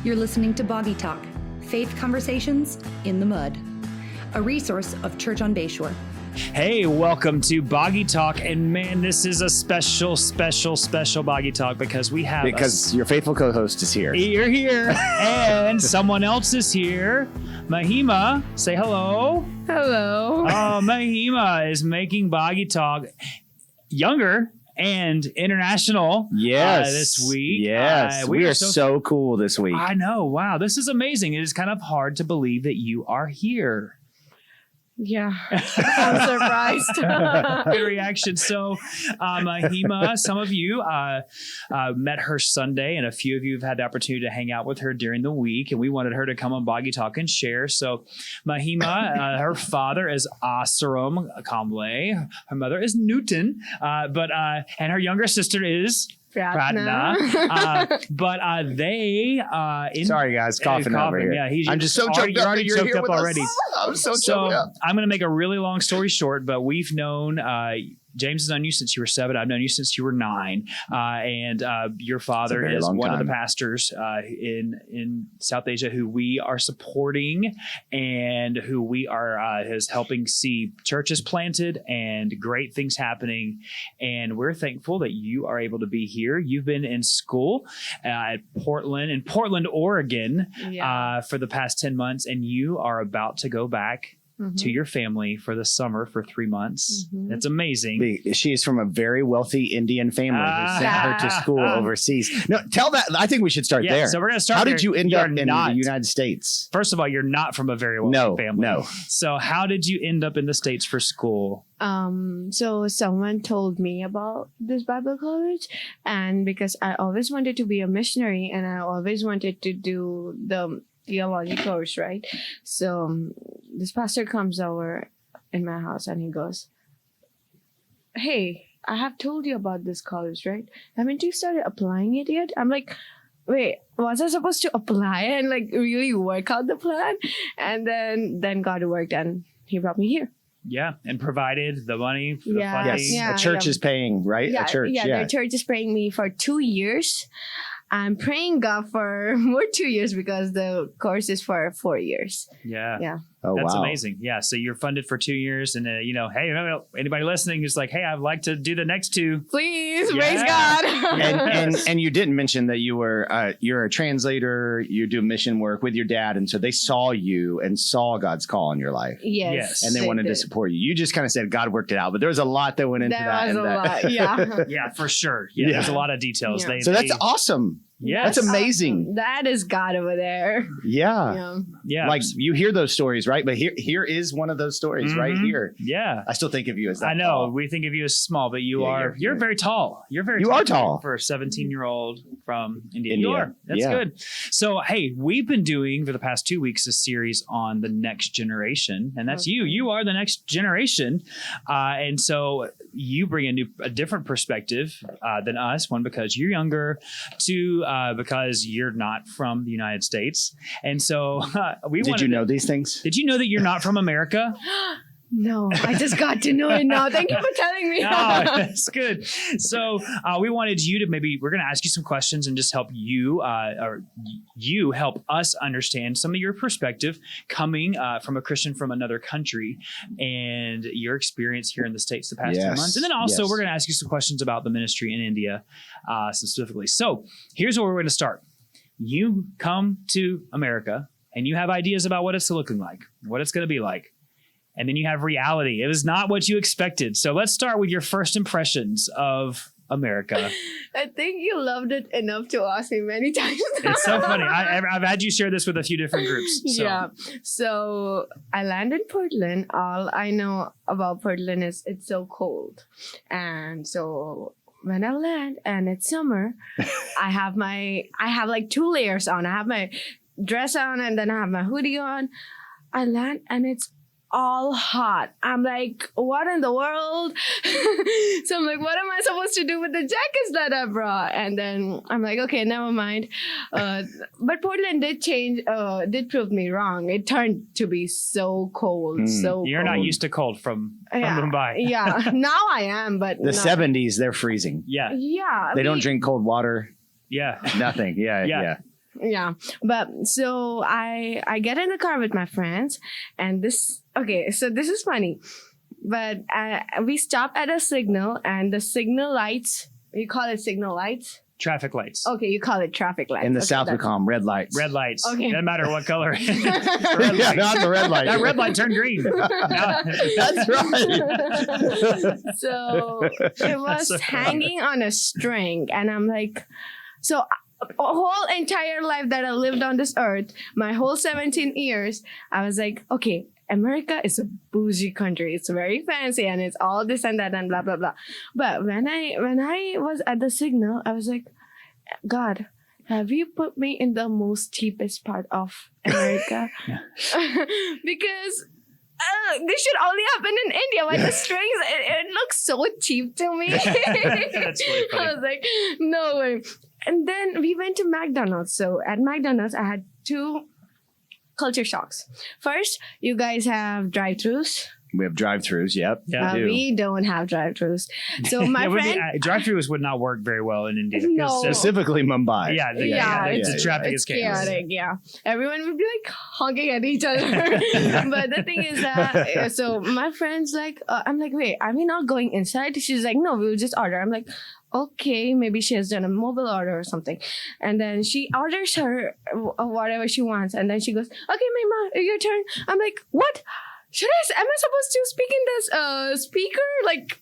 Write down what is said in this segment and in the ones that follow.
You're listening to Boggy Talk, Faith Conversations in the Mud, a resource of Church on Bayshore. Hey, welcome to Boggy Talk, and man, this is a special Boggy Talk because we have your faithful co-host is here. You're here, and someone else is here. Mahima, say hello. Hello. Oh, Mahima is making Boggy Talk younger and international. Yes, this week. Yes, we are so cool this week. I know. Wow, this is amazing. It is kind of hard to believe that you are here. Yeah, I'm surprised. Good reaction. So, Mahima, some of you met her Sunday, and a few of you have had the opportunity to hang out with her during the week, and we wanted her to come on Boggy Talk and share. So, Mahima, her father is Asaram Kamble, her mother is Newton, and her younger sister is Pratna. Sorry, guys, coughing over here. Yeah, I'm just so choked up. You're choked up already. I'm so choked up. I'm going to make a really long story short, but we've known James has known you since you were 7. I've known you since you were 9. And your father is one of the pastors in South Asia who we are supporting and who we are is helping see churches planted and great things happening. And we're thankful that you are able to be here. You've been in school in Portland, Oregon for the past 10 months, and you are about to go back to your family for the summer for 3 months. That's amazing. She is from a very wealthy Indian family who sent her to school overseas. No, tell that. I think we should start there. So we're going to start. How did you end up in the United States? First of all, you're not from a very wealthy family. No. So how did you end up in the States for school? So someone told me about this Bible college, and because I always wanted to be a missionary and I always wanted to do the theology course, right? So this pastor comes over in my house and he goes, "Hey, I have told you about this college, right? Haven't you started applying it yet?" I'm like, "Wait, was I supposed to apply and like really work out the plan?" And then God worked and he brought me here. Yeah, and provided the money for the funding. Yes, a church is paying, right? Yeah, a church. The church is paying me for 2 years. I'm praying God for more 2 years because the course is for 4 years. Yeah. Oh, that's wow. amazing. Yeah. So you're funded for 2 years, and hey, anybody listening who's like, hey, I'd like to do the next 2. Please, praise God. and you didn't mention that you're a translator. You do mission work with your dad, and so they saw you and saw God's call in your life. Yes. And they wanted to support you. You just kind of said God worked it out, but there was a lot that went into that. There was a lot. Yeah. Yeah, for sure. Yeah, there's a lot of details. Yeah. So that's awesome. Yes. That's amazing. That is God over there. Yeah. Like you hear those stories, right? But here is one of those stories right here. Yeah. I still think of you as that. I know. Tall. We think of you as small, but you're very tall. You're very tall for a 17-year-old from India. India. You are. That's good. So, hey, we've been doing for the past 2 weeks a series on the next generation, and that's you. You are the next generation. And so you bring a different perspective than us. One, because you're younger. 2, because you're not from the United States. And so Did you know these things? Did you know that you're not from America? No, I just got to know it now. Thank you for telling me. Oh, that's good. So we wanted you to we're going to ask you some questions and just help you help us understand some of your perspective coming from a Christian from another country and your experience here in the States the past 2 months. And then also we're going to ask you some questions about the ministry in India specifically. So here's where we're going to start. You come to America and you have ideas about what it's looking like, what it's going to be like. And then you have reality. It was not what you expected. So let's start with your first impressions of America. I think you loved it enough to ask me many times. It's so funny. I've had you share this with a few different groups. So. Yeah. So I landed in Portland. All I know about Portland is it's so cold. And so when I land and it's summer, I have like 2 layers on. I have my dress on and then I have my hoodie on. I land and it's all hot. I'm like, what in the world? So I'm like, what am I supposed to do with the jackets that I brought? And then I'm like, okay, never mind. But Portland did prove me wrong. It turned to be so cold, You're not used to cold from Mumbai. Yeah, now I am, but the 70s, they're freezing. Yeah. Yeah. They don't drink cold water. Yeah. Nothing. Yeah. Yeah, but so I get in the car with my friends, and this is funny, but we stop at a signal, and the signal lights, you call it signal lights? Traffic lights. Okay, you call it traffic lights. In the South, we call them red lights. Red lights. Okay. Doesn't matter what color. Yeah, not the red light. That red light turned green. That's right. So it was hanging on a string, and I'm like, so a whole entire life that I lived on this earth, my whole 17 years, I was like, okay, America is a bougie country. It's very fancy and it's all this and that and blah blah blah. But when I was at the signal, I was like, God, have you put me in the most cheapest part of America? Because this should only happen in India. Why the strings? It looks so cheap to me. That's really funny. I was like, no way. And then we went to McDonald's. So at McDonald's, I had 2 culture shocks. First, you guys have drive-thrus. We have drive-thrus. Yep. Yeah, We don't have drive-thrus. So my friend, drive-thrus would not work very well in India. No. Specifically Mumbai. Yeah, the traffic is chaos. chaotic. Yeah, everyone would be like honking at each other. But the thing is that, so my friend's like, I'm like, wait, are we not going inside? She's like, no, we'll just order. I'm like, okay, maybe she has done a mobile order or something. And then she orders her whatever she wants. And then she goes, okay, Mahima, your turn. I'm like, what? Am I supposed to speak in this speaker? Like,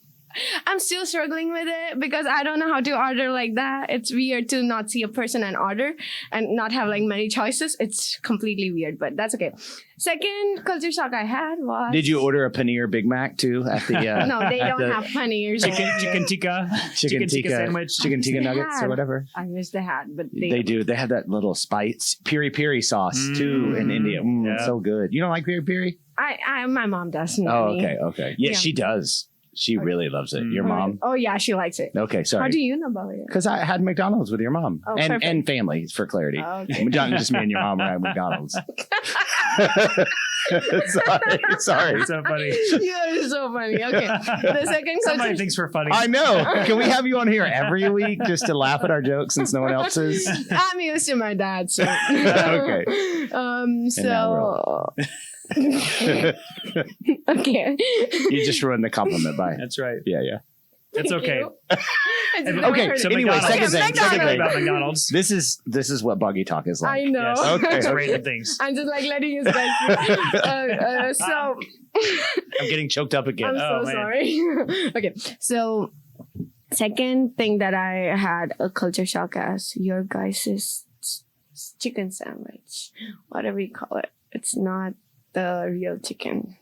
I'm still struggling with it because I don't know how to order like that. It's weird to not see a person and order and not have like many choices. It's completely weird, but that's okay. Second culture shock I had was... Did you order a paneer Big Mac too at the? No, they don't have paneers. Chicken tikka sandwich, chicken tikka nuggets or whatever. I wish they had, but They do. They have that little spice piri piri sauce too in India. Yeah. So good. You don't like piri piri? My mom does. Oh, okay. Yeah, she does. She really loves it. Your mom? Oh, yeah, she likes it. Okay, sorry. How do you know about it? Because I had McDonald's with your mom. Oh, and family, for clarity. Oh, okay. Just me and your mom were at McDonald's. Sorry. So funny. You're so funny. Okay. The second Somebody thinks we're funny. I know. Can we have you on here every week just to laugh at our jokes since no one else is? I'm used to my dad, so. Okay. So. Okay. You just ruined the compliment by. That's right. Yeah. It's okay. Okay. So Anyway, McDonald's. second thing. About McDonald's. This is what Boggy Talk is like. I know. Yes. Okay. It's random things. I'm just like letting you guys. So. I'm getting choked up again. I'm so sorry. Okay. So, second thing that I had a culture shock as your guys' chicken sandwich, whatever you call it. It's not the real chicken.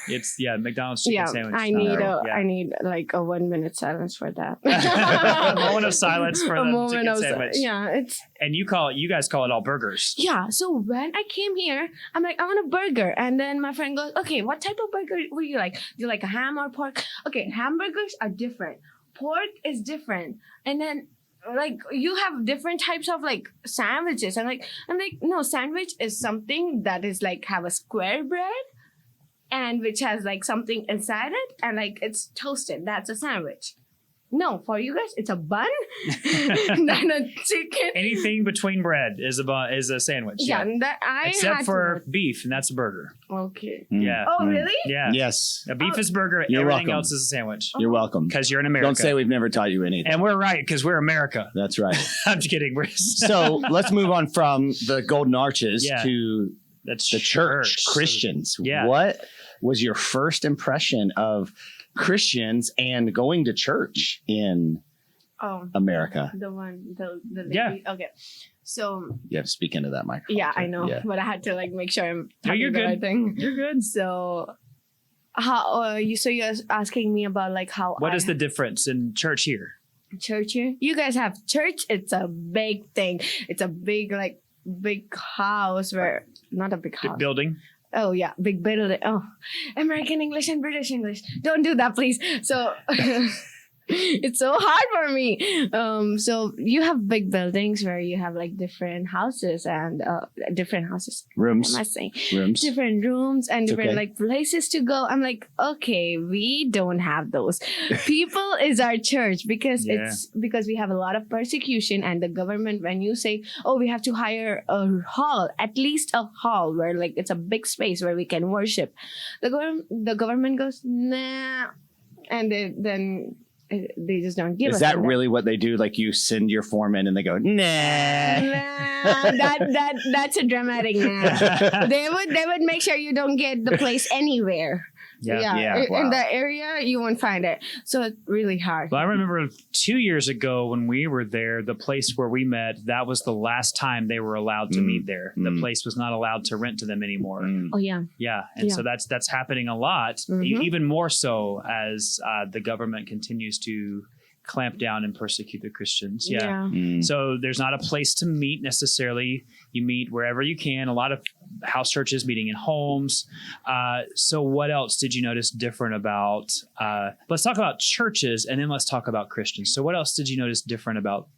It's McDonald's chicken sandwich. I need like a 1 minute silence for that. A moment of silence for the chicken sandwich. And you guys call it all burgers. Yeah. So when I came here, I'm like, I want a burger, and then my friend goes, okay, what type of burger would you like? Do you like a ham or pork? Okay, hamburgers are different. Pork is different, and then. Like you have different types of like sandwiches, and I'm like, no, sandwich is something that is like have a square bread, and which has like something inside it, and like it's toasted. That's a sandwich. No, for you guys, it's a bun, not a chicken. Anything between bread is a sandwich. Yeah, except for beef, and that's a burger. Okay. Yeah. Oh, really? Yeah. Yes. A beef is burger. You're everything welcome. else is a sandwich. You're welcome. Because you're in America. Don't say we've never taught you anything. And we're right, because we're America. That's right. I'm just kidding. So let's move on from the Golden Arches to the church, Christians. Yeah. What was your first impression of Christians and going to church in America? The lady. Yeah. Okay. So You have to speak into that microphone. yeah, I know, Yeah. but I had to like make sure I'm No, talking you're the good. right thing. You're good. So how you're asking me about like how What is the difference in church here? church here? You guys have church. It's a big thing. It's a big house where not a big house. Building. Oh yeah, big building. Oh, American English and British English. Don't do that, please. So It's so hard for me. So you have big buildings where you have like different houses and Rooms. What am I saying? Rooms. Different rooms and different okay. like places to go. I'm like, okay, we don't have those. People is our church because we have a lot of persecution, and the government, when you say, oh, we have to hire a hall, at least a hall where like it's a big space where we can worship, the government goes, nah, and then they just don't give us. Is that really what they do? Like you send your form in and they go, nah. That's a dramatic nah. They would make sure you don't get the place anywhere. Yeah. Wow. In that area, you won't find it. So it's really hard. Well, I remember 2 years ago when we were there, the place where we met, that was the last time they were allowed to meet there. The place was not allowed to rent to them anymore. Oh, yeah. Yeah. And so that's happening a lot, even more so as the government continues to clamp down and persecute the Christians. So there's not a place to meet necessarily. You meet wherever you can. A lot of house churches meeting in homes. So what else did you notice different about, let's talk about churches and then let's talk about Christians. So what else did you notice different about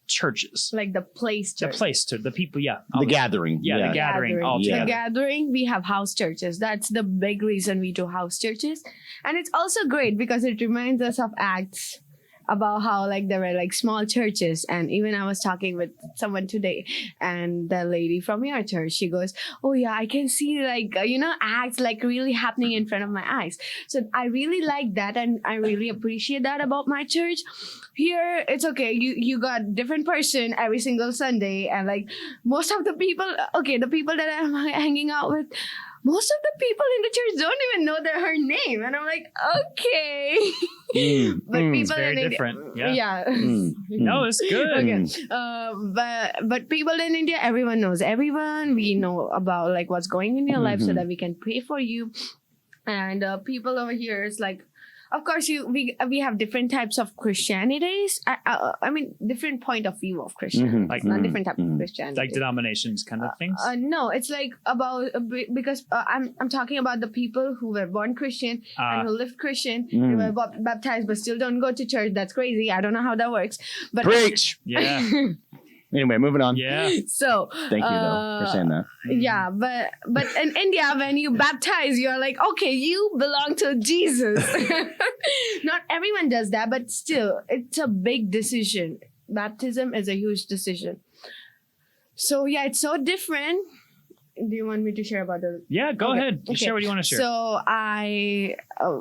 churches? Like the place to the people. The gathering. The gathering. The gathering, we have house churches. That's the big reason we do house churches. And it's also great because it reminds us of Acts, about how like there were like small churches. And even I was talking with someone today, and the lady from your church, she goes, oh yeah, I can see like Acts like really happening in front of my eyes. So I really like that, and I really appreciate that about my church. Here it's okay, you got different person every single Sunday, and like most of the people that I'm hanging out with, most of the people in the church don't even know her name. And I'm like, okay. But people it's very in different. India. No, it's good. Okay. But people in India, everyone knows everyone. We know about like what's going in your life so that we can pray for you. And people over here is like, of course, we have different types of Christianities. I mean, different point of view of Christianity. Like not different type of Christianity. Like denominations kind of things? No, it's like about, because I'm talking about the people who were born Christian and who lived Christian. They were baptized but still don't go to church. That's crazy. I don't know how that works. But preach! Yeah. Anyway, moving on. Yeah. So thank you though for saying that. Yeah, but in India, when you baptize, you're like, okay, you belong to Jesus. Not everyone does that, but still, it's a big decision. Baptism is a huge decision. So yeah, it's so different. Do you want me to share about the? Yeah, go ahead. You share what you want to share. So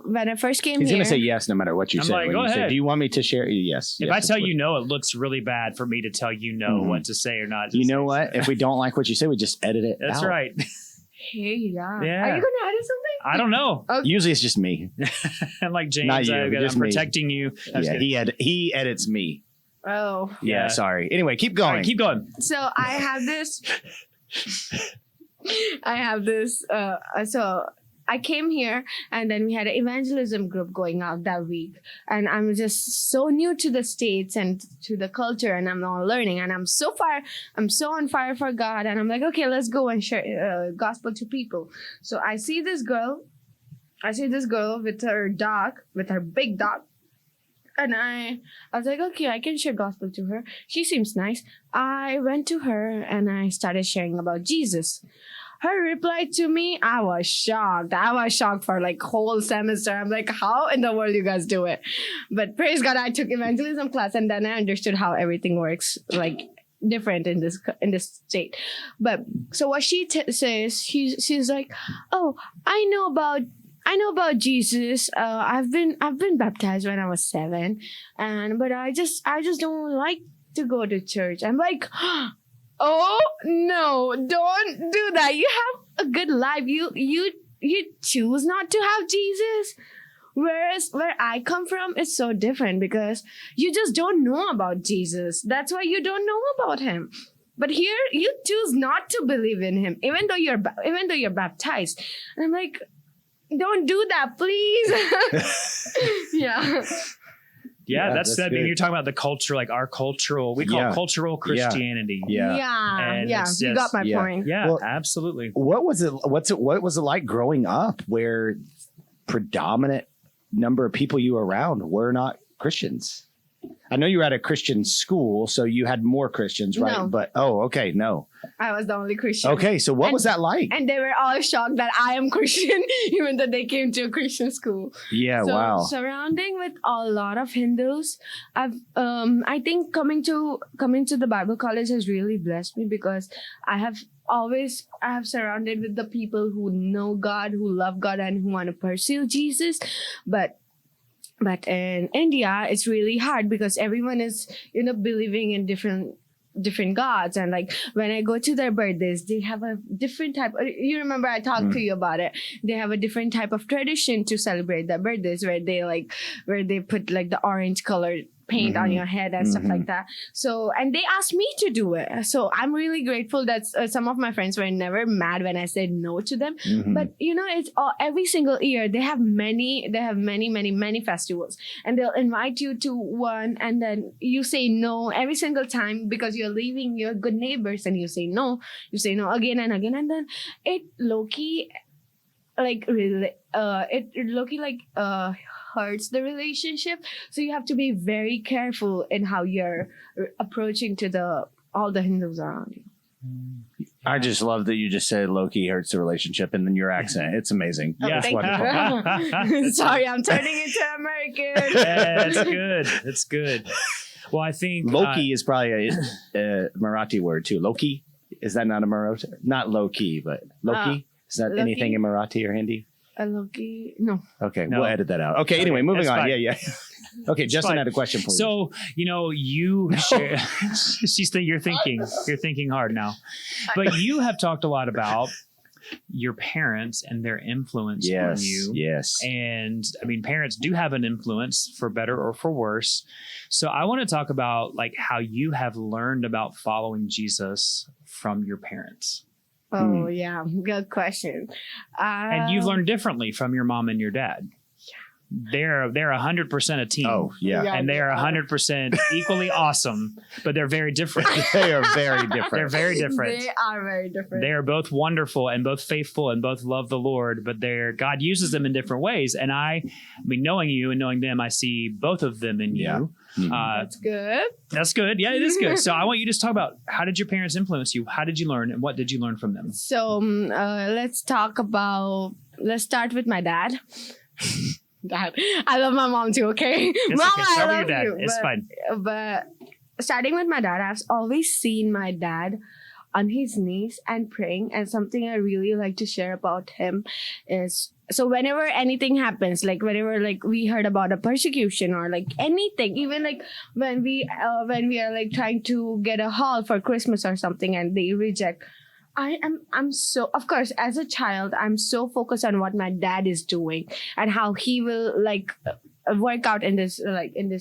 when I first came He's here, going to say yes no matter what you say. Like, go ahead. Do you want me to share? Yes. If I tell you no, it looks really bad for me to tell you no what to say or not. You know what? If we don't like what you say, we just edit it That's out. right. Hey, yeah. Are you Yeah. going to edit something? I don't know. Okay. Usually it's just me. And like James, Not you, I'm just me. protecting you. Yeah, he edits me. Oh. Yeah, sorry. Anyway, keep going. All right, keep going. So I have this. So I came here, and then we had an evangelism group going out that week. And I'm just so new to the States and to the culture, and I'm all learning. And I'm so on fire for God. And I'm like, okay, let's go and share gospel to people. So I see this girl with her dog, with her big dog. And I was like, okay, I can share gospel to her. She seems nice. I went to her and I started sharing about Jesus. Her reply to me, I was shocked. For like whole semester. I'm like, how in the world you guys do it? But praise God, I took evangelism class, and then I understood how everything works, like different in this state. But so what she says, she's like, oh, I know about Jesus. I've been baptized when I was 7, but I just don't like to go to church. I'm like, oh no, don't do that. You have a good life. You choose not to have Jesus. Whereas where I come from, it's so different because you just don't know about Jesus. That's why you don't know about him. But here, you choose not to believe in him, even though you're baptized. And I'm like, don't do that, please. Yeah. Yeah, that's I mean, you're talking about the culture, like our cultural, we call cultural Christianity. Yeah. You got my point. Yeah, well, absolutely. What was it like growing up where predominant number of people you were around were not Christians? I know you were at a Christian school, so you had more Christians, right? No. But no. I was the only Christian. Okay, so what was that like? And they were all shocked that I am Christian, even though they came to a Christian school. Yeah, So wow. surrounding with a lot of Hindus, I think coming to the Bible college has really blessed me, because I have surrounded with the people who know God, who love God, and who want to pursue Jesus. But in India, it's really hard, because everyone is, believing in different gods. And like when I go to their birthdays, they have a different type. You remember I talked to you about it. They have a different type of tradition to celebrate their birthdays, where they put like the orange colored paint on your head and stuff like that. So, and they asked me to do it. So I'm really grateful that some of my friends were never mad when I said no to them. But it's every single year they have many festivals, and they'll invite you to one, and then you say no every single time because you're leaving your good neighbors, and you say no again and again, and then it low-key hurts the relationship. So you have to be very careful in how you're approaching to all the Hindus around you. I just love that you just said low-key hurts the relationship, and then your accent. It's amazing. Yeah. It's wonderful. Sorry, I'm turning into American. Yeah, it's good. It's good. Well, I think Loki is probably a Marathi word too. Loki, is that not a Marathi? Not low-key, but Loki. Is that Loki? anything in Marathi or Hindi? Loki? No. Okay, No. We'll edit that out. Okay, anyway, moving that's on. fine. Yeah. Okay, Justin fine. had a question for you. So, you share, you're thinking hard now, but you have talked a lot about your parents and their influence on you. Yes. And I mean, parents do have an influence for better or for worse. So I want to talk about like how you have learned about following Jesus from your parents. Oh, yeah. Good question. And you've learned differently from your mom and your dad. They're 100% a team. Oh, yeah. And they are 100% equally awesome, but they're very different. They are very different. They're very different. They are very different. They are both wonderful and both faithful and both love the Lord, but God uses them in different ways. And I mean, knowing you and knowing them, I see both of them in you. That's good. That's good. Yeah, it is good. So I want you to just talk about, how did your parents influence you? How did you learn, and what did you learn from them? So let's start with my dad. Dad, I love my mom too. Okay, It's Mom, okay. Start I with your love dad. you. It's fine. But starting with my dad, I've always seen my dad on his knees and praying. And something I really like to share about him is, so whenever anything happens, like whenever like we heard about a persecution or like anything, even like when we are like trying to get a hall for Christmas or something and they reject, I'm so, of course, as a child, I'm so focused on what my dad is doing and how he will like work out in this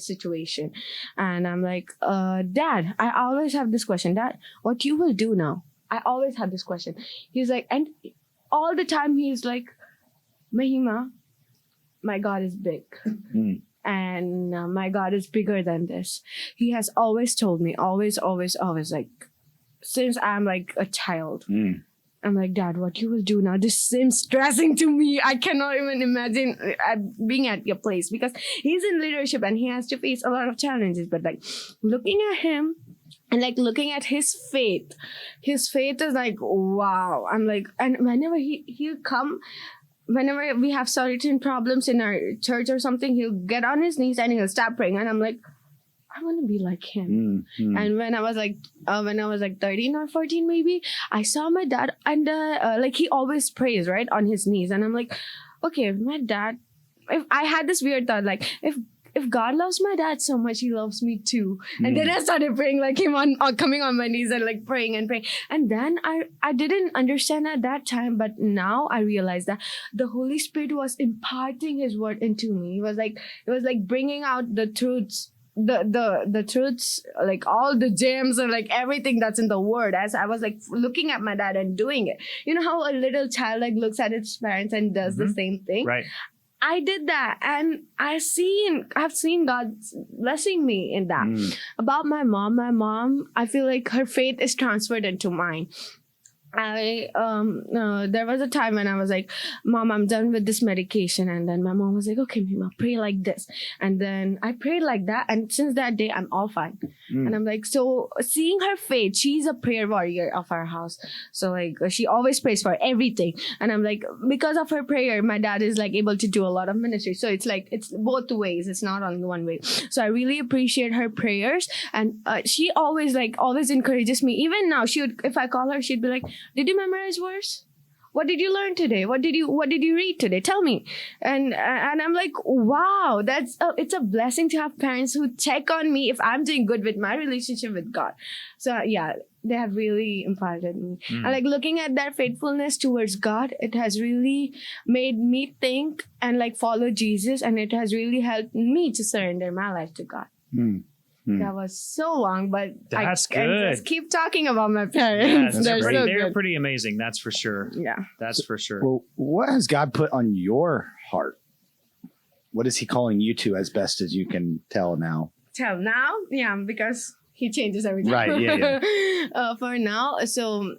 situation. And I'm like, Dad, I always have this question, Dad, what you will do now? I always have this question. He's like, and all the time he's like, Mahima, my God is big. And my God is bigger than this. He has always told me, always, like, since I'm like a child. I'm like, Dad, what you will do now? This seems stressing to me. I cannot even imagine being at your place, because he's in leadership and he has to face a lot of challenges. But like looking at him and like looking at his faith is like, wow. I'm like, and whenever he'll come, whenever we have certain problems in our church or something, he'll get on his knees and he'll start praying. And I'm like, I want to be like him. And when I was like 13 or 14 maybe, I saw my dad and like he always prays right on his knees, and I'm like, okay, my dad, if I had this weird thought, like if God loves my dad so much, he loves me too. And then I started praying like him on coming on my knees and like praying. And then I didn't understand at that time, but now I realize that the Holy Spirit was imparting his word into me. It was like bringing out the truths, the truths, like all the gems and like everything that's in the word, as I was like looking at my dad and doing it. You know how a little child like looks at its parents and does the same thing? Right. I did that, and I've seen God blessing me in that. About my mom, I feel like her faith is transferred into mine. there was a time when I was like, Mom, I'm done with this medication. And then my mom was like, okay, Mahima, pray like this. And then I prayed like that. And since that day, I'm all fine. And I'm like, so seeing her faith, she's a prayer warrior of our house. So like, she always prays for everything. And I'm like, because of her prayer, my dad is like able to do a lot of ministry. So it's like, it's both ways. It's not only one way. So I really appreciate her prayers. And she always encourages me. Even now, if I call her, she'd be like, did you memorize verse? What did you learn today? What did you read today? Tell me. And I'm like, wow, it's a blessing to have parents who check on me if I'm doing good with my relationship with God. So yeah, they have really imparted me. And like looking at their faithfulness towards God, it has really made me think and like follow Jesus, and it has really helped me to surrender my life to God. That was so long, but that's I good. just keep talking about my parents. Yeah, They're so They're good. pretty amazing. That's for sure. Yeah. That's for sure. Well, what has God put on your heart? What is he calling you to, as best as you can tell now? Till now, yeah, because he changes everything. Right, yeah. For now, so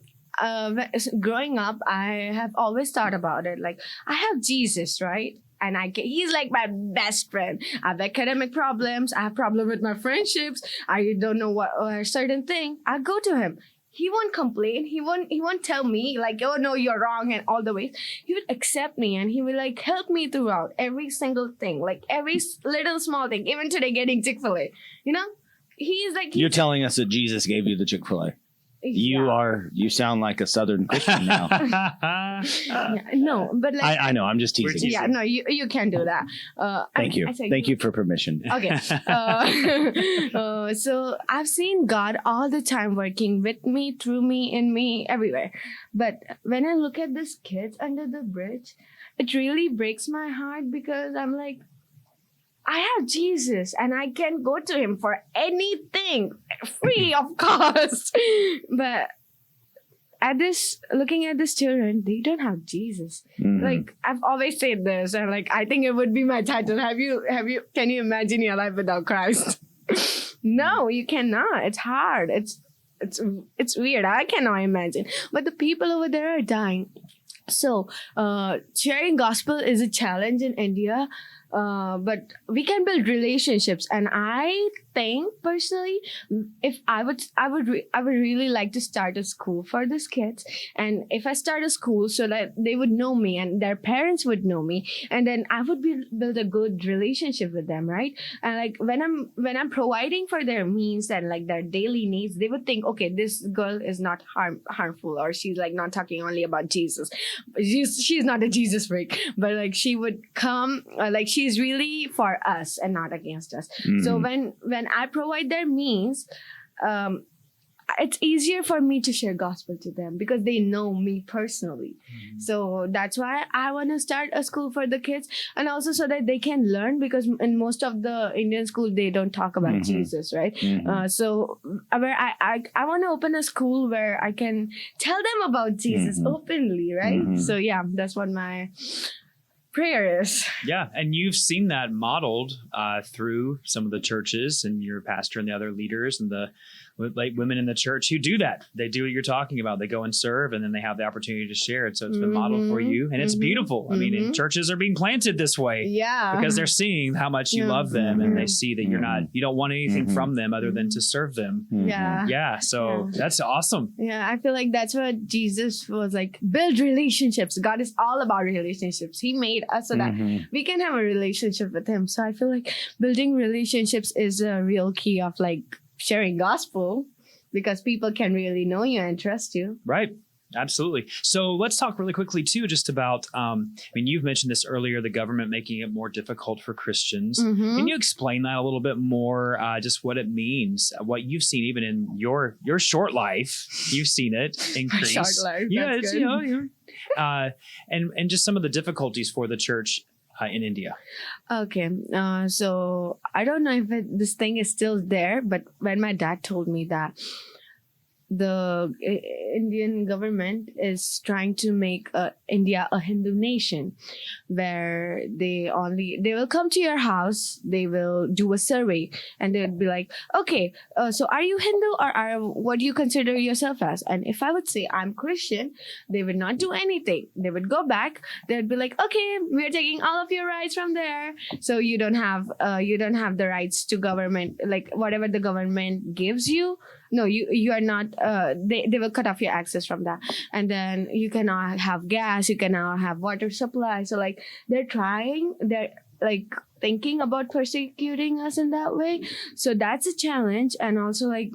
growing up, I have always thought about it. Like, I have Jesus, right? And he's like my best friend. I have academic problems. I have problem with my friendships. I don't know what a certain thing. I go to him. He won't complain. He won't tell me like, oh no, you're wrong and all the ways. He would accept me, and he would like help me throughout every single thing, like every little small thing. Even today, getting Chick-fil-A, you know, he's like. You're telling us that Jesus gave you the Chick-fil-A. You sound like a Southern Christian now. Yeah, no, but like I know, I'm just teasing. yeah, no, you can do that. Thank you. Thank you for permission. Okay. So I've seen God all the time working with me, through me, in me, everywhere. But when I look at these kids under the bridge, it really breaks my heart, because I'm like, I have Jesus and I can go to him for anything, free of cost. But looking at these children, they don't have Jesus. Like, I've always said this, and like, I think it would be my title. Can you imagine your life without Christ? No, you cannot. It's hard. It's weird. I cannot imagine. But the people over there are dying. So, sharing gospel is a challenge in India. But we can build relationships, and I think personally, if I would really like to start a school for these kids. And if I start a school so that they would know me and their parents would know me, and then I would build a good relationship with them, right? And like when I'm providing for their means and like their daily needs, they would think, okay, this girl is not harmful, or she's like not talking only about Jesus. She's not a Jesus freak, but like she would come, like she's really for us and not against us. So when I provide their means, it's easier for me to share gospel to them, because they know me personally. So that's why I want to start a school for the kids, and also so that they can learn, because in most of the Indian school they don't talk about Jesus, right? So where I want to open a school where I can tell them about Jesus openly, right? So yeah, that's what my prayer is. Yeah, and you've seen that modeled through some of the churches, and your pastor and the other leaders and the like women in the church who do that. They do what you're talking about. They go and serve, and then they have the opportunity to share it. So it's been modeled for you, and it's beautiful. I mean, and churches are being planted this way, because they're seeing how much you love them, and they see that you don't want anything from them other than to serve them. Yeah. So that's awesome. Yeah, I feel like that's what Jesus was like. Build relationships. God is all about relationships. He made us so that we can have a relationship with him. So I feel like building relationships is a real key of like sharing gospel, because people can really know you and trust you. Right. Absolutely. So let's talk really quickly too, just about, I mean, you've mentioned this earlier, the government making it more difficult for Christians. Can you explain that a little bit more, just what it means, what you've seen even in your short life, you've seen it increase. Short life. Yeah. That's It's, good. And just some of the difficulties for the church in India. Okay. So I don't know if this thing is still there, but when my dad told me that the Indian government is trying to make India a Hindu nation, where they will come to your house, they will do a survey, and they'll be like, okay, so are you Hindu, or what do you consider yourself as? And if I would say I'm Christian, they would not do anything. They would go back. They'd be like, okay, we're taking all of your rights from there, so you don't have the rights to government, like whatever the government gives you. No, you are not. They will cut off your access from that, and then you cannot have gas. You cannot have water supply. So like they're like thinking about persecuting us in that way. So that's a challenge, and also like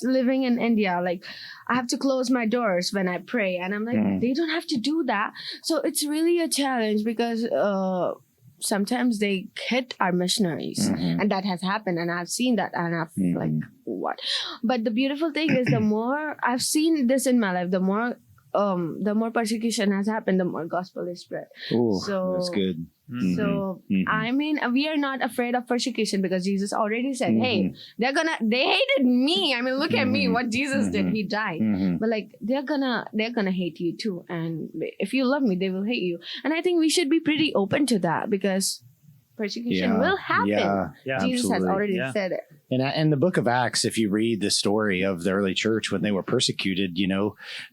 living in India, like I have to close my doors when I pray, and I'm like, they don't have to do that. So it's really a challenge because sometimes they hit our missionaries, and that has happened, and I've seen that, and I've like, what? But the beautiful thing is, the more I've seen this in my life, the more persecution has happened, the more gospel is spread. Ooh, so that's good. So I mean, we are not afraid of persecution because Jesus already said, hey, they hated me. I mean, look at me, what Jesus did. He died. But like they're gonna hate you too. And if you love me, they will hate you. And I think we should be pretty open to that because persecution will happen. Yeah, Jesus has already said it. And in the book of Acts, if you read the story of the early church when they were persecuted,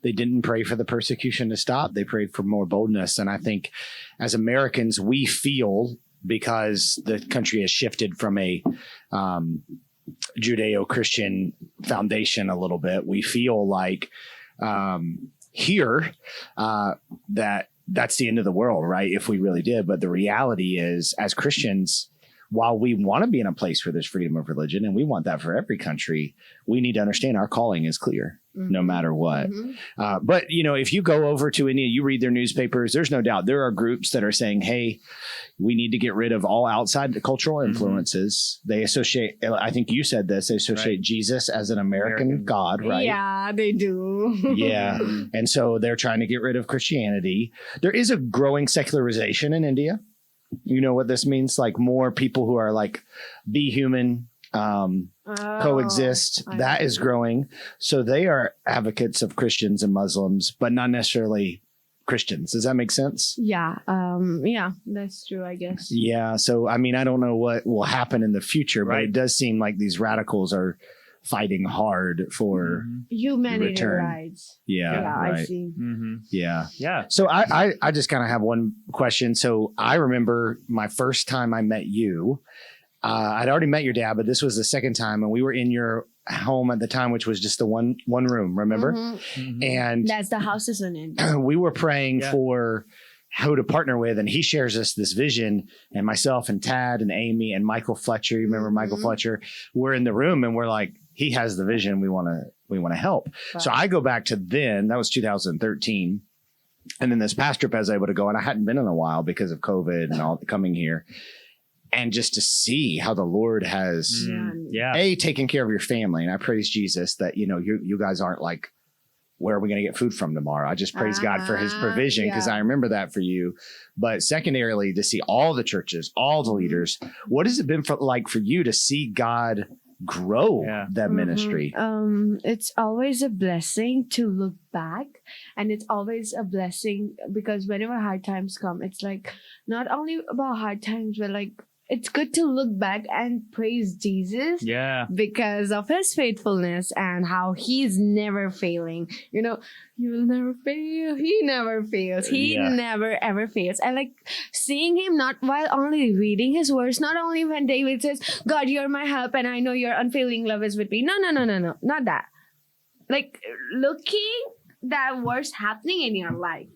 they didn't pray for the persecution to stop. They prayed for more boldness. And I think as Americans, we feel, because the country has shifted from a Judeo-Christian foundation a little bit, we feel like here that that's the end of the world, right? If we really did. But the reality is, as Christians, while we want to be in a place where there's freedom of religion, and we want that for every country, we need to understand our calling is clear, no matter what. But, if you go over to India, you read their newspapers, there's no doubt there are groups that are saying, hey, we need to get rid of all outside cultural influences. They associate, I think you said this, they associate Jesus as an American God, right? Yeah, they do. Yeah. And so they're trying to get rid of Christianity. There is a growing secularization in India. You know what this means? Like more people who are like, be human, coexist. That is growing. So they are advocates of Christians and Muslims, but not necessarily Christians. Does that make sense? Yeah. Yeah, that's true, I guess. Yeah. So, I mean, I don't know what will happen in the future, but it does seem like these radicals are fighting hard for humanity rights. Yeah, right. I see. Yeah. So I just kind of have one question. So I remember my first time I met you. I'd already met your dad, but this was the second time, and we were in your home at the time, which was just the one room. Remember? And that's the houses in it. We were praying for who to partner with, and he shares us this vision, and myself and Tad and Amy and Michael Fletcher, you remember Michael Fletcher, we're in the room, and we're like, he has the vision, we want to help. Wow. So I go back to then, that was 2013, and then this past trip I was able to go, and I hadn't been in a while because of COVID and all coming here, and just to see how the Lord has taken care of your family, and I praise Jesus that you guys aren't like, where are we going to get food from tomorrow? I just praise God for his provision because I remember that for you. But secondarily, to see all the churches, all the leaders, what has it been like for you to see God grow that ministry? It's always a blessing to look back, and it's always a blessing because whenever hard times come, it's like not only about hard times, but like it's good to look back and praise Jesus because of his faithfulness and how he's never failing. You will never fail. He never fails. He never ever fails. And like seeing him not while only reading his words, not only when David says, God, you're my help and I know your unfailing love is with me. No, not that. Like looking that words happening in your life.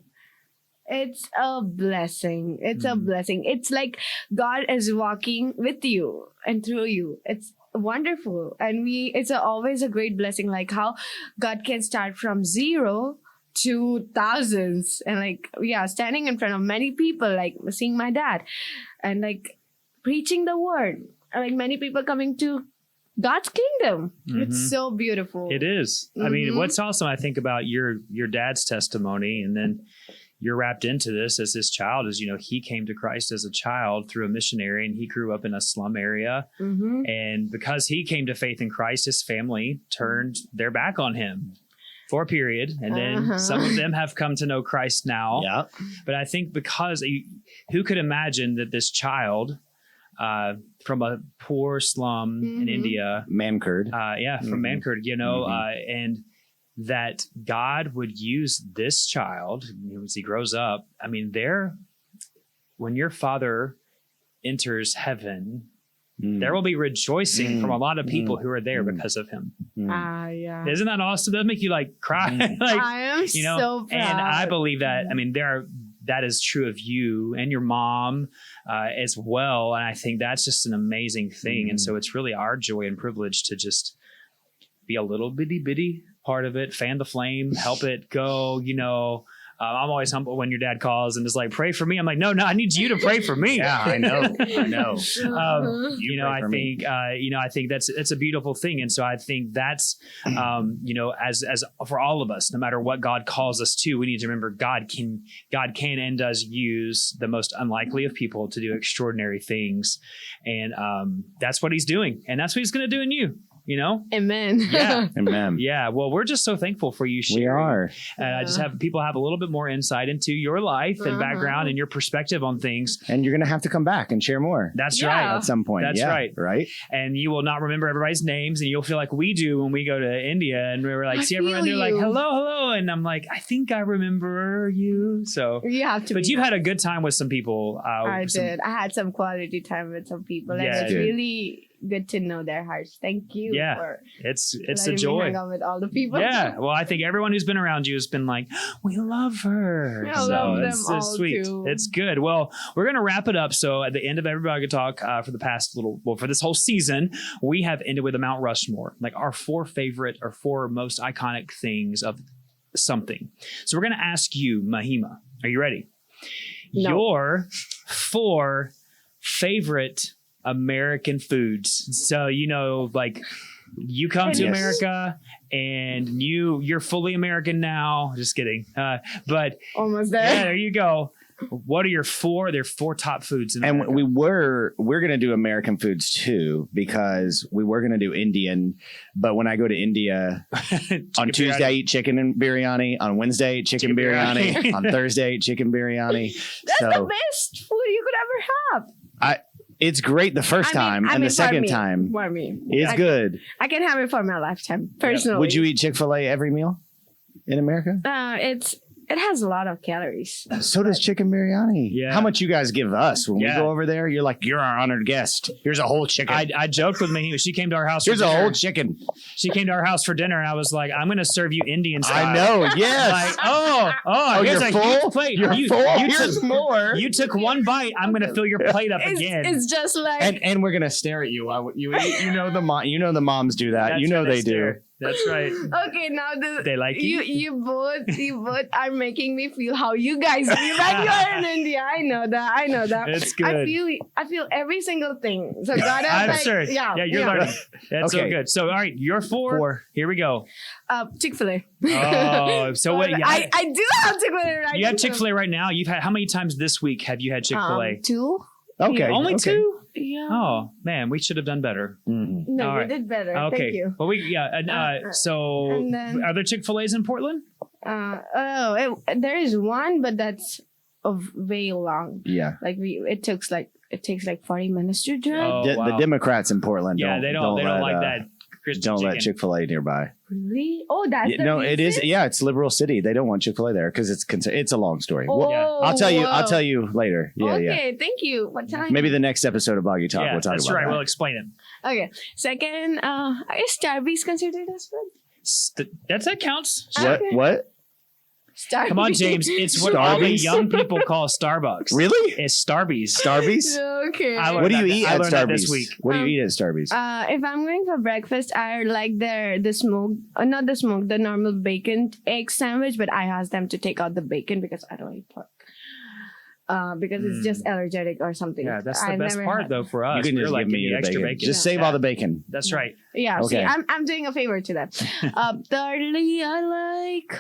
It's a blessing. It's a blessing. It's like God is walking with you and through you. It's wonderful. And it's always a great blessing, like how God can start from 0 to thousands. And like, standing in front of many people, like seeing my dad and like preaching the word. And like many people coming to God's kingdom. It's so beautiful. It is. I mean, what's awesome, I think, about your dad's testimony, and then you're wrapped into this as this child is, he came to Christ as a child through a missionary, and he grew up in a slum area. Mm-hmm. And because he came to faith in Christ, his family turned their back on him for a period. And then some of them have come to know Christ now. Yeah. But I think because who could imagine that this child from a poor slum in India, Mankurd. from Mankurd, and that God would use this child as he grows up. I mean, when your father enters heaven, there will be rejoicing from a lot of people who are there because of him. Yeah. Isn't that awesome? That make you cry? I am so proud. And I believe that. I mean, that is true of you and your mom as well. And I think that's just an amazing thing. And so it's really our joy and privilege to just be a little bitty part of it, fan the flame, help it go, I'm always humble when your dad calls and is like, pray for me. I'm like, no, I need you to pray for me. Yeah, I know. I think that's a beautiful thing. And so I think that's, as for all of us, no matter what God calls us to, we need to remember God can and does use the most unlikely of people to do extraordinary things. And that's what he's doing. And that's what he's going to do in you. Amen. Yeah. Amen. Yeah. Well, we're just so thankful for you, Sherry. We are. And I just have people have a little bit more insight into your life and background and your perspective on things. And you're going to have to come back and share more. That's right. At some point. That's right. Right. And you will not remember everybody's names, and you'll feel like we do when we go to India and we're like, see everyone, they're like, hello. And I'm like, I think I remember you. So you have to. But you've had a good time with some people. I did. I had some quality time with some people. And it's really good to know their hearts. Thank you. Yeah. For it's a joy. hang out with all the people. Yeah. Well, I think everyone who's been around you has been like, we love her. I love them all sweet. too. It's good. Well, we're going to wrap it up. So at the end of Everybody Talk for this whole season, we have ended with a Mount Rushmore, like our four most iconic things of something. So we're going to ask you, Mahima, are you ready? No. Your 4 favorite American foods. So, you come to America and you're fully American now. Just kidding. But almost there. Yeah, there you go. What are your 4 top foods in America? And we're going to do American foods too, because we were going to do Indian, but when I go to India on Tuesday, I eat chicken and biryani. On Wednesday, I eat chicken biryani. On Thursday, I eat chicken biryani. That's the best food you could ever have. It's great the first time, and the second time is good. I can have it for my lifetime, personally. Would you eat Chick-fil-A every meal in America? It has a lot of calories. So does chicken biryani. Yeah. How much you guys give us when we go over there? You're like, you're our honored guest. Here's a whole chicken. I joked with Mahima. She came to our house. Here's a whole chicken. She came to our house for dinner, and I was like, I'm going to serve you Indian style. I know. Yes. Here's you're a full? huge plate. You're full? Here's more. You took one bite. I'm going to fill your plate up again. It's just like, and we're gonna stare at you while you eat. The moms do that. They do. That's right. Okay, now they like you both are making me feel how you guys feel like you're in India. I know that. It's good. I feel every single thing. So God, I'm sure. Yeah, you're learning. That's so good. So all right, you're 4. Here we go. Chick-fil-A. Oh, so what? I do have Chick-fil-A right now. You have Chick-fil-A right now. You've had how many times this week have you had Chick-fil-A? 2. Okay. Only 2? Yeah. Oh man, we should have done better. Mm-hmm. No, All we right. did better. Okay. Thank you. Well, so and then, are there Chick-fil-A's in Portland? There is one, but that's way long. Yeah. Like it takes like 40 minutes to drive. The Democrats in Portland. They don't like that. Don't let Chick-fil-A nearby. Really? Oh, that's the no. reason? It is. Yeah, it's liberal city. They don't want Chick-fil-A there because it's a long story. Oh, I'll tell you. I'll tell you later. Yeah, okay, thank you. What time? Maybe the next episode of Boggy Talk. We'll talk that's about right. that. We'll explain it. Okay. Second, is Starbucks considered as food? That counts. What? Starbucks. Come on, James. It's what all the young people call Starbucks. Really? It's Starbucks. Okay. What do you eat at Starbucks this week? What do you eat at Starbucks? If I'm going for breakfast, I like the normal bacon egg sandwich, but I ask them to take out the bacon because I don't eat pork. Because it's just allergic or something. Yeah, that's the best part though for us. You can just give me the extra bacon. Just save all the bacon. That's right. Yeah. Okay. See, I'm doing a favor to them. Thirdly, I like.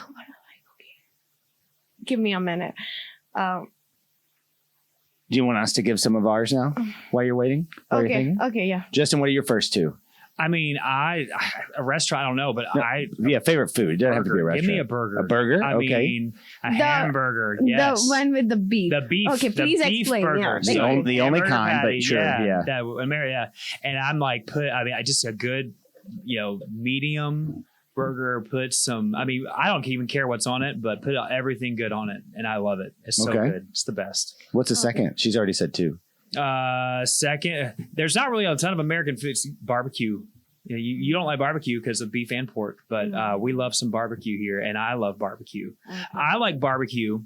give me a minute. Do you want us to give some of ours now while you're waiting? Okay, yeah. Justin, what are your first two? I mean, a restaurant, I don't know, but favorite food. It doesn't have to be a restaurant. Give me a burger. A burger? I okay. mean, hamburger. Yes. The one with the beef. The beef. Okay, please explain. Burger. Yeah, the only kind, patty, but sure. Yeah. And I'm like, just a good, medium burger, put some, I don't even care what's on it, but put everything good on it. And I love it. It's so good. It's the best. What's the second? She's already said two. Second, there's not really a ton of American food. Barbecue. You don't like barbecue because of beef and pork, but we love some barbecue here, and I love barbecue. Okay. I like barbecue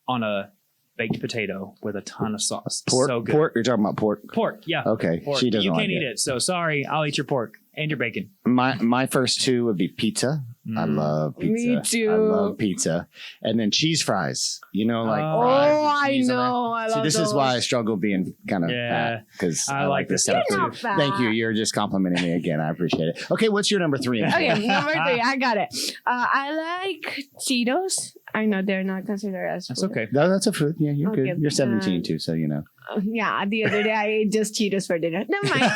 on a baked potato with a ton of sauce. Pork? So good. Pork? You're talking about pork? Pork, yeah. Okay. Pork. She doesn't You like can't eat it, so sorry. I'll eat your pork and your bacon. My first two would be pizza. I love pizza. Me too. I love pizza. And then cheese fries. I know. I love this those. is why I struggle being kind of fat, because I like this stuff too. Thank you. You're just complimenting me again. I appreciate it. Okay, what's your number three? Okay, number three. I got it. I like Cheetos. I know they're not considered as food. That's okay. No, that's a food. Yeah, you're good. You're 17 too, so you know. Yeah, the other day I ate just Cheetos for dinner. Never mind.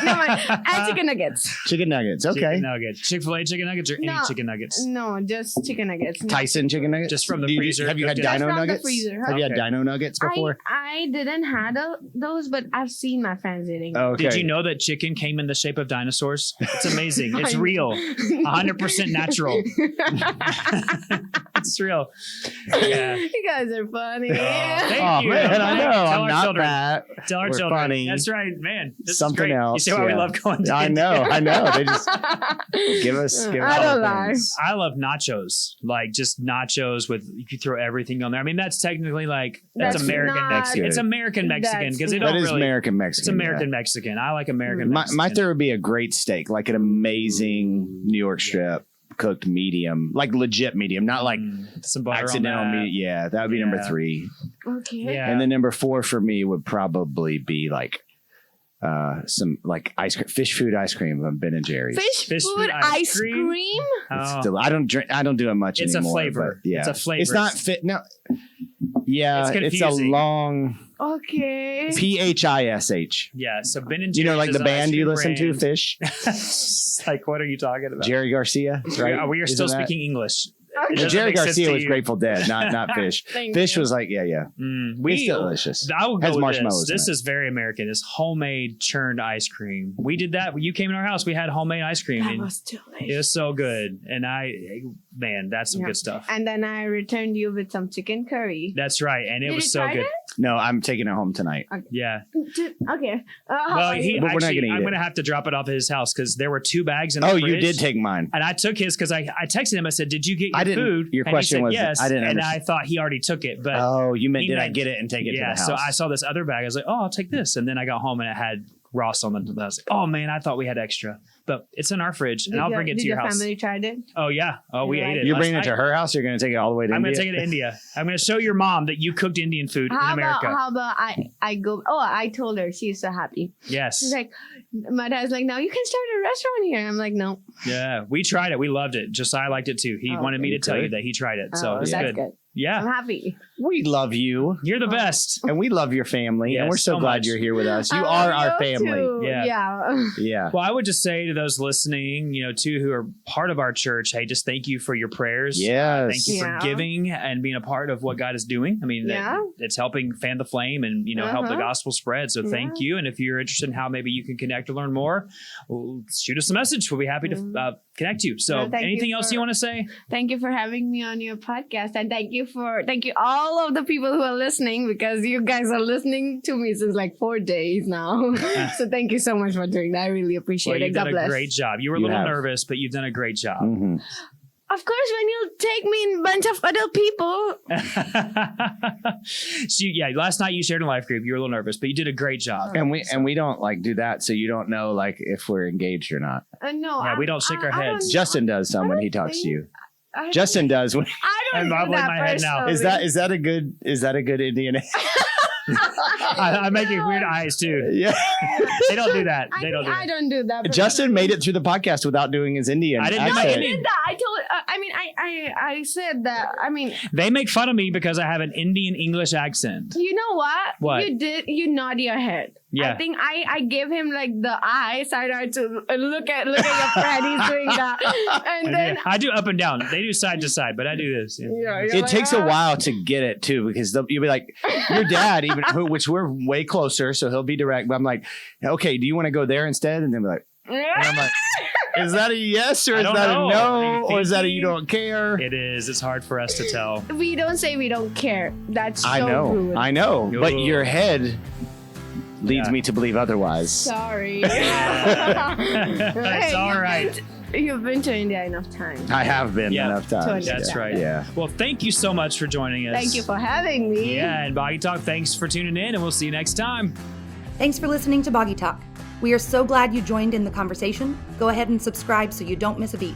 And chicken nuggets. Chicken nuggets. Okay. Chicken nuggets. Chick-fil-A chicken nuggets or any chicken nuggets? No, just chicken nuggets. Tyson chicken nuggets? Just from the freezer. Have you had Dino Nuggets? Have you had Dino Nuggets before? I didn't have those, but I've seen my friends eating. Okay. Did you know that chicken came in the shape of dinosaurs? It's amazing. It's real. 100% natural. It's real. Yeah. You guys are funny. Thank you. Man, I know. Tell I'm our not children. fat. Tell our We're children. funny. That's right, man. This Something is great. else. You see why we love going to India? I know. They just give us. I don't lie. I love nachos. Like just nachos with, if you throw everything on there. I mean, that's technically that's American Mexican. It's American Mexican because they don't really. That is American Mexican. It's American Mexican. I like American Mexican. My third would be a great steak, like an amazing New York strip. Cooked medium, like legit medium, not like some butter accidental on that. meat. Yeah, that would be number three. Okay. Yeah. And then number four for me would probably be like some like ice cream, fish food ice cream from Ben and Jerry's. Fish food ice cream? Oh. I don't do it much anymore. It's a flavor. Yeah. It's a flavor. It's not fit. No. Yeah, it's a long. Okay. PHISH. Yeah. So Ben and Jerry's. You know, like the band you listen brand. to, Fish. Like, what are you talking about? Jerry Garcia, right? We are still speaking English. Okay. Jerry Garcia was Grateful Dead, not Fish. Fish was like, yeah. It's still delicious. I will go Has with marshmallows. This is very American. It's homemade churned ice cream. We did that. When you came in our house, we had homemade ice cream. That was delicious. It was so good. And that's some good stuff. And then I returned you with some chicken curry. That's right. And it was so good. No, I'm taking it home tonight. Okay. Yeah. Okay. Well, But we're not gonna eat I'm it. going to have to drop it off at his house because there were 2 bags in the fridge. You did take mine. And I took his because I texted him. I said, "Did you get your food?" Your question was, yes. I didn't and understand. I thought he already took it. But you meant did I get it and take it to the house? So I saw this other bag. I was like, "Oh, I'll take this." And then I got home and it had Ross on the. I was like, "Oh man, I thought we had extra." But it's in our fridge, and I'll bring it to your house. Did your family tried it? Oh yeah. Oh, we ate it. You're bringing it to her house. Or you're going to take it all the way to India. I'm going to take it to India. I'm going to show your mom that you cooked Indian food in America. How about I go? Oh, I told her. She's so happy. Yes. She's like, my dad's like, now you can start a restaurant here. I'm like, no. Yeah, we tried it. We loved it. Josiah liked it too. He wanted me to tell you that he tried it. So it's that's good. good. Yeah. I'm happy. We love you. You're the best. And we love your family. Yes, and we're so glad much. you're here with us. You I are love our you family. too. Yeah. Yeah. Well, I would just say to those listening, too, who are part of our church, hey, just thank you for your prayers. Yes. Thank you for giving and being a part of what God is doing. I mean, it's helping fan the flame and, help the gospel spread. So thank you. And if you're interested in how maybe you can connect or learn more, shoot us a message. We'll be happy to connect you. So anything else you want to say? Thank you for having me on your podcast. And thank you all of the people who are listening, because you guys are listening to me since like 4 days now. So thank you so much for doing that. I really appreciate it. God bless. You've done a great job. You were a little nervous, but you've done a great job. Mm-hmm. Of course, when you take me in a bunch of other people. So, last night you shared in a life group. You were a little nervous, but you did a great job. And we don't like do that, so you don't know like if we're engaged or not. No. Yeah, we don't shake our heads. Justin does some when he talks to you. Justin does when. I don't I'm do that my head now. Is that a good Indian? I'm making weird eyes too. Yeah. They don't do that. I don't do that. Justin made it through the podcast without doing his Indian. I didn't do my accent. Indian. I I mean, I said that. I mean, They make fun of me because I have an Indian English accent. you know what? What? You nod your head. Yeah. I think I gave him like the side eye to look at your friend. He's doing that, and then I do up and down. They do side to side, but I do this. It takes a while to get it too, because you'll be like, your dad, which we're way closer, so he'll be direct. But I'm like, okay, do you want to go there instead? And they'll be like, and I'm like, is that a yes or is that a no or is that a you don't care? It is. It's hard for us to tell. We don't say we don't care. That's so I know, rude. I know, but your head leads Yeah. me to believe otherwise. Sorry. That's all right. You've been to India enough times. I have been Yeah. enough times. That's right. Yeah. Well, thank you so much for joining us. Thank you for having me. Yeah, and Boggy Talk, thanks for tuning in, and we'll see you next time. Thanks for listening to Boggy Talk. We are so glad you joined in the conversation. Go ahead and subscribe so you don't miss a beat.